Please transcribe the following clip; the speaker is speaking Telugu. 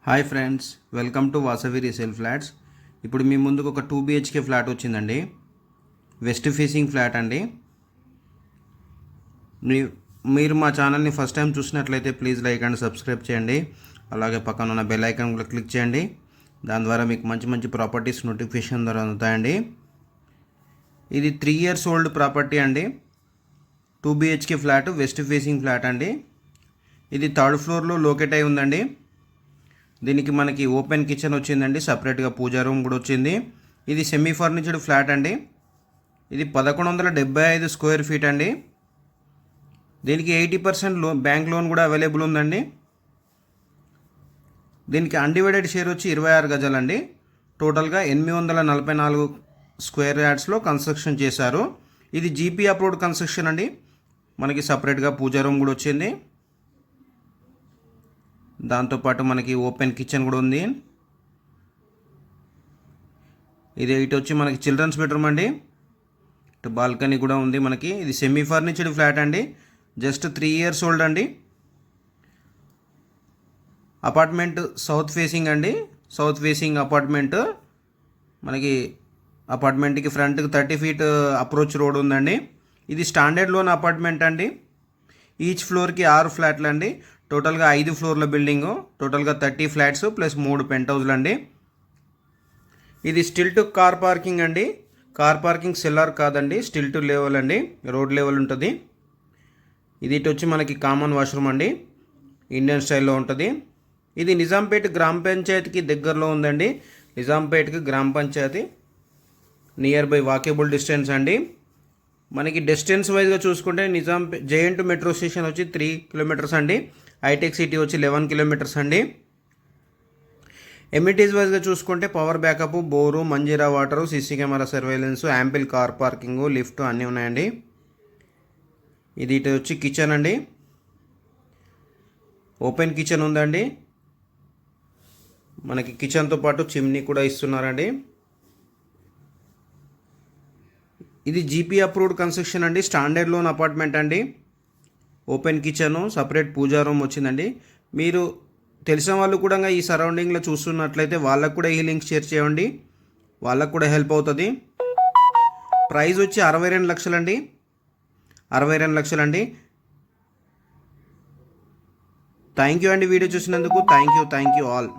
Hi friends, welcome to Vasavi resale flats. ఇప్పుడు మీ ముందుకు ఒక 2 BHK ఫ్లాట్ వచ్చిందండి. వెస్ట్ ఫేసింగ్ ఫ్లాట్ అండి. మీరు మా ఛానల్ని ఫస్ట్ టైం చూసినట్లయితే ప్లీజ్ లైక్ అండ్ సబ్స్క్రైబ్ చేయండి. అలాగే పక్కన ఉన్న బెల్ ఐకాన్ కూడా క్లిక్ చేయండి. దాని ద్వారా మీకు మంచి మంచి ప్రాపర్టీస్ నోటిఫికేషన్ ద్వారా అందుతాయండి. ఇది 3 years ఓల్డ్ ప్రాపర్టీ అండి. 2 BHK flat, west facing flat అండి. ఇది 3rd ఫ్లోర్లో లొకేట్ అయి ఉందండి. దీనికి మనకి ఓపెన్ కిచెన్ వచ్చిందండి, సపరేట్గా పూజా రూమ్ కూడా వచ్చింది. ఇది సెమీ ఫర్నిచర్డ్ ఫ్లాట్ అండి. ఇది 1175 స్క్వేర్ ఫీట్ అండి. దీనికి 80% బ్యాంక్ లోన్ కూడా అవైలబుల్ ఉందండి. దీనికి అన్డివైడెడ్ షేర్ వచ్చి 26 గజాలండి. టోటల్గా 844 స్క్వేర్ యార్డ్స్లో కన్స్ట్రక్షన్ చేశారు. ఇది జీపీ అప్రూవ్డ్ కన్స్ట్రక్షన్ అండి. మనకి సపరేట్గా పూజా రూమ్ కూడా వచ్చింది. దాంతోపాటు మనకి ఓపెన్ కిచెన్ కూడా ఉంది. ఇది ఇటు వచ్చి మనకి చిల్డ్రన్స్ బెడ్రూమ్ అండి. ఇటు బాల్కనీ కూడా ఉంది మనకి. ఇది సెమీ ఫర్నిచర్డ్ ఫ్లాట్ అండి. జస్ట్ 3 years ఓల్డ్ అండి. అపార్ట్మెంట్ సౌత్ ఫేసింగ్ అండి. South facing apartment. మనకి అపార్ట్మెంట్కి ఫ్రంట్కి 30 feet అప్రోచ్ రోడ్ ఉందండి. ఇది స్టాండర్డ్ లోన్ అపార్ట్మెంట్ అండి. ఈచ్ ఫ్లోర్కి 6 ఫ్లాట్లు అండి. టోటల్గా 5 ఫ్లోర్ల బిల్డింగు. టోటల్గా 30 ఫ్లాట్స్ ప్లస్ 3 పెంట్ హౌస్లు అండి. ఇది స్టిల్ టు కార్ పార్కింగ్ అండి. కార్ పార్కింగ్ సెల్లార్ కాదండి, స్టిల్ టు లెవెల్ అండి, రోడ్ లెవెల్ ఉంటుంది. ఇది ఇటు వచ్చి మనకి కామన్ వాష్రూమ్ అండి, ఇండియన్ స్టైల్లో ఉంటుంది. ఇది నిజాంపేట్ గ్రామ పంచాయతీకి దగ్గరలో ఉందండి. నిజాంపేట్కి గ్రామ panchayat near by walkable distance అండి. మనకి డిస్టెన్స్ వైజ్గా చూసుకుంటే జేఎన్ టు మెట్రో స్టేషన్ వచ్చి 3 kilometers అండి. హైటెక్ సిటీ వచ్చి 11 kilometers అండి. ఎమ్యూనిటీస్ వైజ్గా చూసుకుంటే power backup, bore, Manjira water, CC camera surveillance, ample car parking, lift అన్నీ ఉన్నాయండి. ఇది ఇటు వచ్చి కిచెన్ అండి. ఓపెన్ కిచెన్ ఉందండి. మనకి కిచెన్తో పాటు చిమ్నీ కూడా ఇస్తున్నారండి. ఇది జీపీ అప్రూవ్డ్ కన్స్ట్రక్షన్ అండి. స్టాండర్డ్ లోన్ అపార్ట్మెంట్ అండి. ఓపెన్ కిచెను, సపరేట్ పూజా రూమ్ వచ్చిందండి. మీరు తెలిసిన వాళ్ళు కూడా ఈ సరౌండింగ్లో చూస్తున్నట్లయితే వాళ్ళకు కూడా ఈ లింక్ షేర్ చేయండి, వాళ్ళకు కూడా హెల్ప్ అవుతుంది. ప్రైస్ వచ్చి 62 లక్షలండి. 62 లక్షలండి. థ్యాంక్ యూ అండి వీడియో చూసినందుకు. Thank you all.